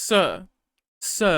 Sir,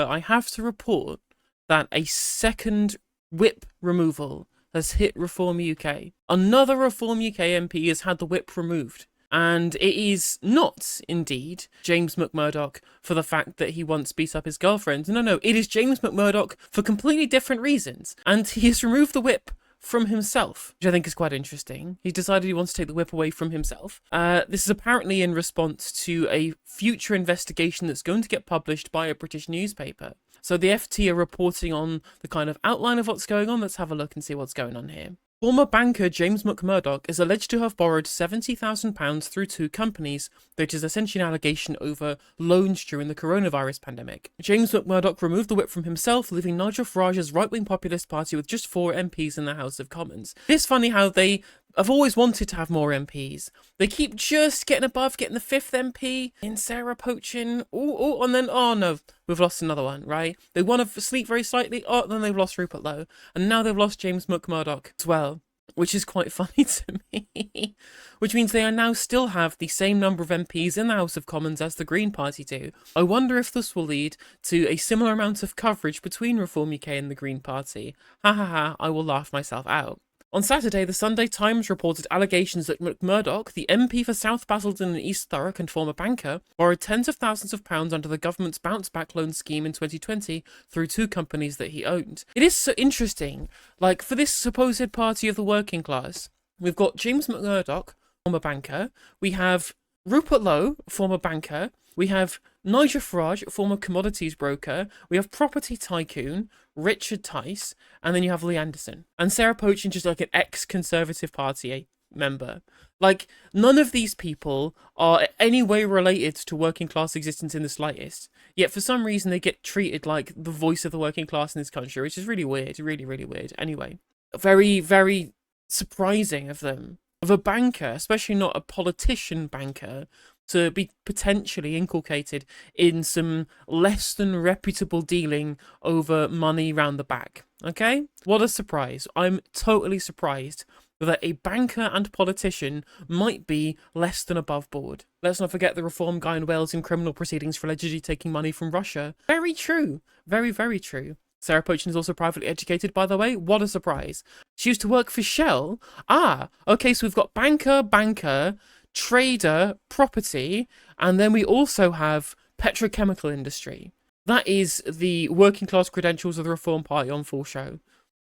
I have to report that a second whip removal has hit Reform UK. Another Reform UK MP has had the whip removed. And it is not, indeed, James McMurdoch for the fact that he once beat up his girlfriend. No, it is James McMurdoch for completely different reasons. And he has removed the whip from himself, which I think is quite interesting. He decided he wants to take the whip away from himself. This is apparently in response to a future investigation that's going to get published by a British newspaper. So the FT are reporting on the kind of outline of what's going on. Let's have a look and see what's going on here. Former banker James McMurdoch is alleged to have borrowed £70,000 through two companies, which is essentially an allegation over loans during the coronavirus pandemic. James McMurdoch removed the whip from himself, leaving Nigel Farage's right-wing populist party with just 4 MPs in the House of Commons. It's funny how they have always wanted to have more MPs. They keep just getting above, getting the 5th MP in Sarah Poachin. And then, oh no, we've lost another one, right? They want to sleep very slightly. Oh, then they've lost Rupert Lowe. And now they've lost James McMurdoch as well, which is quite funny to me. Which means they now still have the same number of MPs in the House of Commons as the Green Party do. I wonder if this will lead to a similar amount of coverage between Reform UK and the Green Party. Ha ha ha, I will laugh myself out. On Saturday, the Sunday Times reported allegations that McMurdoch, the MP for South Basildon and East Thurrock and former banker, borrowed tens of thousands of pounds under the government's bounce back loan scheme in 2020 through two companies that he owned. It is so interesting, like, for this supposed party of the working class, we've got James McMurdoch, former banker, we have Rupert Lowe, former banker, we have Nigel Farage, former commodities broker, we have property tycoon, Richard Tice, and then you have Lee Anderson. And Sarah Poachin, just like an ex-Conservative Party member. Like, none of these people are any way related to working class existence in the slightest. Yet for some reason they get treated like the voice of the working class in this country, which is really weird, really, really weird. Anyway, very, very surprising of them. Of a banker, especially not a politician banker, to be potentially inculcated in some less than reputable dealing over money round the back. Okay? What a surprise. I'm totally surprised that a banker and politician might be less than above board. Let's not forget the reform guy in Wales in criminal proceedings for allegedly taking money from Russia. Very true. Very, very true. Sarah Poachin is also privately educated, by the way. What a surprise. She used to work for Shell. Okay, so we've got banker, trader, property, and then we also have petrochemical industry. That is the working class credentials of the Reform Party on full show.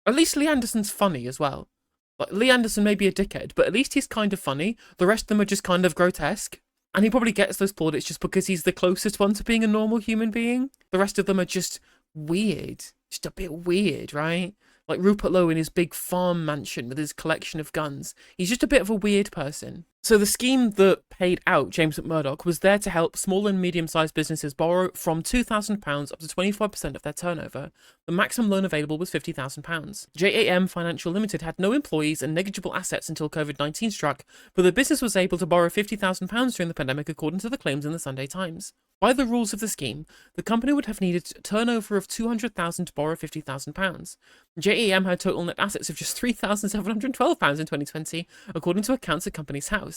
At least Lee Anderson's funny as well. Like, Lee Anderson may be a dickhead, but at least he's kind of funny. The rest of them are just kind of grotesque. And he probably gets those plaudits just because he's the closest one to being a normal human being. The rest of them are just weird. Just a bit weird, right? Like Rupert Lowe in his big farm mansion with his collection of guns. He's just a bit of a weird person. So the scheme that paid out James McMurdoch was there to help small and medium-sized businesses borrow from £2,000 up to 25% of their turnover. The maximum loan available was £50,000. JAM Financial Limited had no employees and negligible assets until COVID-19 struck, but the business was able to borrow £50,000 during the pandemic according to the claims in the Sunday Times. By the rules of the scheme, the company would have needed a turnover of £200,000 to borrow £50,000. JAM had total net assets of just £3,712 in 2020, according to accounts at Companies House.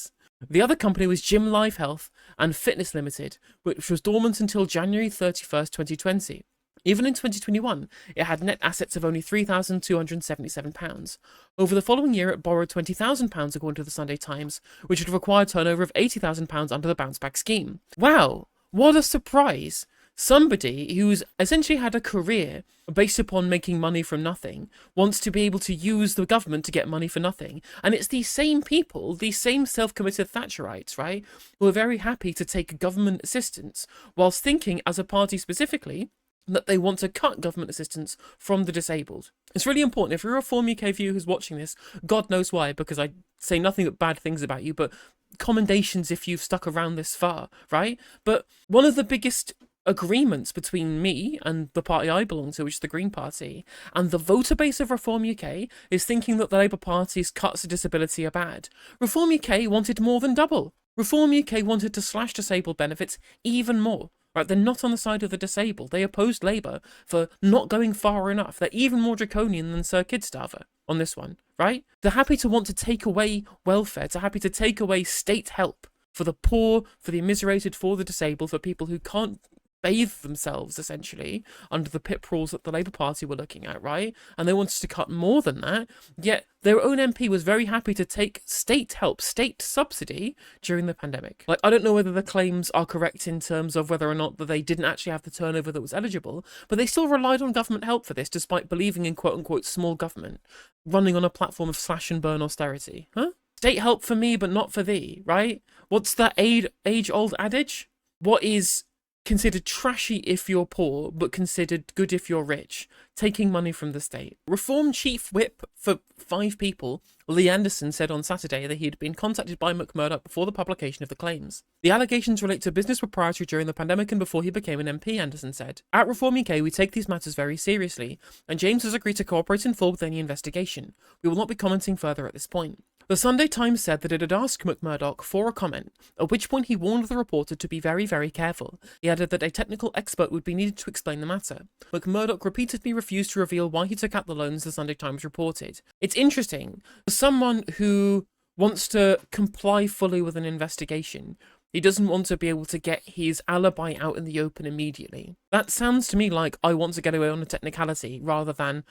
The other company was Gym Life Health and Fitness Limited, which was dormant until January 31st, 2020. Even in 2021, it had net assets of only £3,277. Over the following year, it borrowed £20,000 according to the Sunday Times, which would require a turnover of £80,000 under the bounce back scheme. Wow! What a surprise! Somebody who's essentially had a career based upon making money from nothing wants to be able to use the government to get money for nothing. And it's these same people, these same self-committed Thatcherites, right, who are very happy to take government assistance whilst thinking, as a party specifically, that they want to cut government assistance from the disabled. It's really important. If you're a Reform UK viewer who's watching this, God knows why, because I say nothing but bad things about you, but commendations if you've stuck around this far, right? But one of the biggest agreements between me and the party I belong to, which is the Green Party, and the voter base of Reform UK is thinking that the Labour Party's cuts to disability are bad. Reform UK wanted more than double. Reform UK wanted to slash disabled benefits even more. Right, they're not on the side of the disabled. They opposed Labour for not going far enough. They're even more draconian than Sir Kidstarver on this one, right? They're happy to want to take away welfare, they're happy to take away state help for the poor, for the immiserated, for the disabled, for people who can't bathe themselves, essentially, under the PIP rules that the Labour Party were looking at, right? And they wanted to cut more than that, yet their own MP was very happy to take state help, state subsidy, during the pandemic. Like, I don't know whether the claims are correct in terms of whether or not that they didn't actually have the turnover that was eligible, but they still relied on government help for this, despite believing in quote-unquote small government, running on a platform of slash and burn austerity. Huh? State help for me, but not for thee, right? What's that age-old adage? What is considered trashy if you're poor, but considered good if you're rich? Taking money from the state. Reform Chief Whip for 5 people, Lee Anderson, said on Saturday that he had been contacted by McMurdoch before the publication of the claims. The allegations relate to business proprietary during the pandemic and before he became an MP, Anderson said. At Reform UK, we take these matters very seriously, and James has agreed to cooperate in full with any investigation. We will not be commenting further at this point. The Sunday Times said that it had asked McMurdoch for a comment, at which point he warned the reporter to be very, very careful. He added that a technical expert would be needed to explain the matter. McMurdoch repeatedly refused to reveal why he took out the loans, the Sunday Times reported. It's interesting. For someone who wants to comply fully with an investigation, he doesn't want to be able to get his alibi out in the open immediately. That sounds to me like I want to get away on a technicality, rather than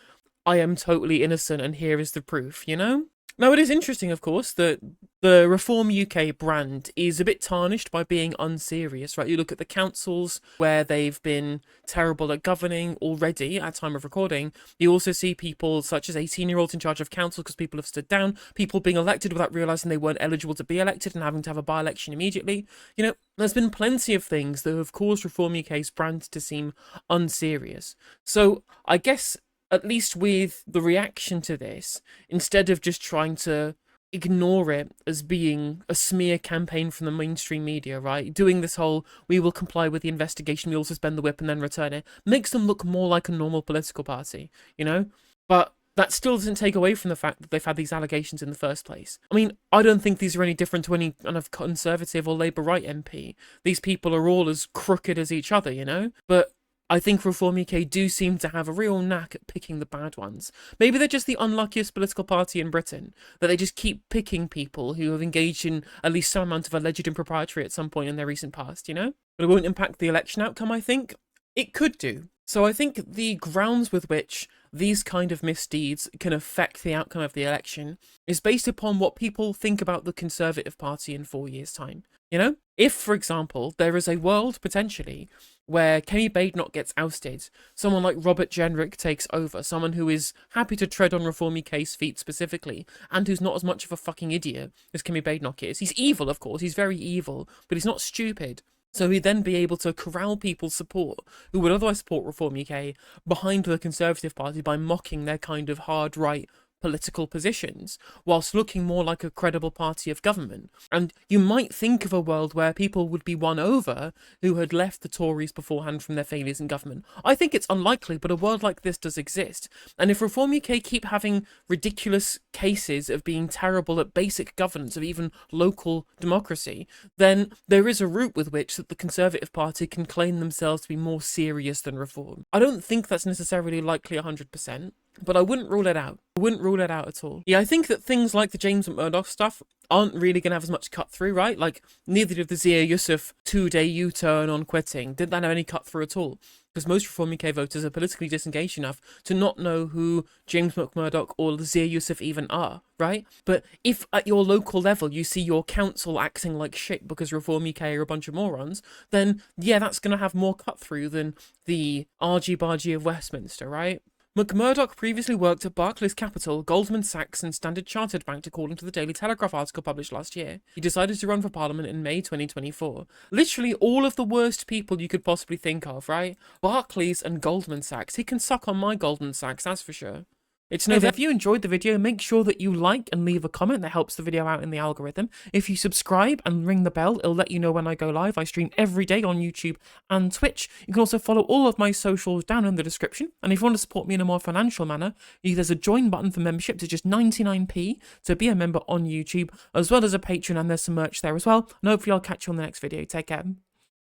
I am totally innocent and here is the proof, you know? Now, it is interesting, of course, that the Reform UK brand is a bit tarnished by being unserious, right? You look at the councils where they've been terrible at governing already at time of recording. You also see people such as 18-year-olds in charge of council because people have stood down, people being elected without realising they weren't eligible to be elected and having to have a by-election immediately. You know, there's been plenty of things that have caused Reform UK's brand to seem unserious. So I guess, at least with the reaction to this, instead of just trying to ignore it as being a smear campaign from the mainstream media, right? Doing this whole, we will comply with the investigation, we will suspend the whip and then return it, makes them look more like a normal political party, you know? But that still doesn't take away from the fact that they've had these allegations in the first place. I mean, I don't think these are any different to any kind of Conservative or Labour right MP. These people are all as crooked as each other, you know? But I think Reform UK do seem to have a real knack at picking the bad ones. Maybe they're just the unluckiest political party in Britain, that they just keep picking people who have engaged in at least some amount of alleged impropriety at some point in their recent past, you know? But it won't impact the election outcome, I think. It could do. So I think the grounds with which these kind of misdeeds can affect the outcome of the election is based upon what people think about the Conservative Party in 4 years' time. You know? If, for example, there is a world, potentially, where Kemi Badenoch gets ousted, someone like Robert Jenrick takes over, someone who is happy to tread on Reform UK's feet specifically, and who's not as much of a fucking idiot as Kemi Badenoch is. He's evil, of course, he's very evil, but he's not stupid. So he'd then be able to corral people's support, who would otherwise support Reform UK, behind the Conservative Party by mocking their kind of hard right political positions, whilst looking more like a credible party of government. And you might think of a world where people would be won over who had left the Tories beforehand from their failures in government. I think it's unlikely, but a world like this does exist. And if Reform UK keep having ridiculous cases of being terrible at basic governance, of even local democracy, then there is a route with which that the Conservative Party can claim themselves to be more serious than Reform. I don't think that's necessarily likely 100%. But I wouldn't rule it out. I wouldn't rule it out at all. Yeah, I think that things like the James McMurdoch stuff aren't really going to have as much cut through, right? Like, neither did the Zia Yusuf 2-day U-turn on quitting. Didn't that have any cut through at all? Because most Reform UK voters are politically disengaged enough to not know who James McMurdoch or Zia Yusuf even are, right? But if at your local level you see your council acting like shit because Reform UK are a bunch of morons, then yeah, that's going to have more cut through than the argy-bargy of Westminster, right? McMurdoch previously worked at Barclays Capital, Goldman Sachs and Standard Chartered Bank, according to the Daily Telegraph article published last year. He decided to run for Parliament in May 2024. Literally all of the worst people you could possibly think of, right? Barclays and Goldman Sachs. He can suck on my Goldman Sachs, that's for sure. It's no. If you enjoyed the video, make sure that you like and leave a comment. That helps the video out in the algorithm. If you subscribe and ring the bell, it'll let you know when I go live. I stream every day on YouTube and Twitch. You can also follow all of my socials down in the description. And if you want to support me in a more financial manner, there's a join button for membership. It's just 99p to be a member on YouTube, as well as a Patreon, and there's some merch there as well. And hopefully I'll catch you on the next video. Take care.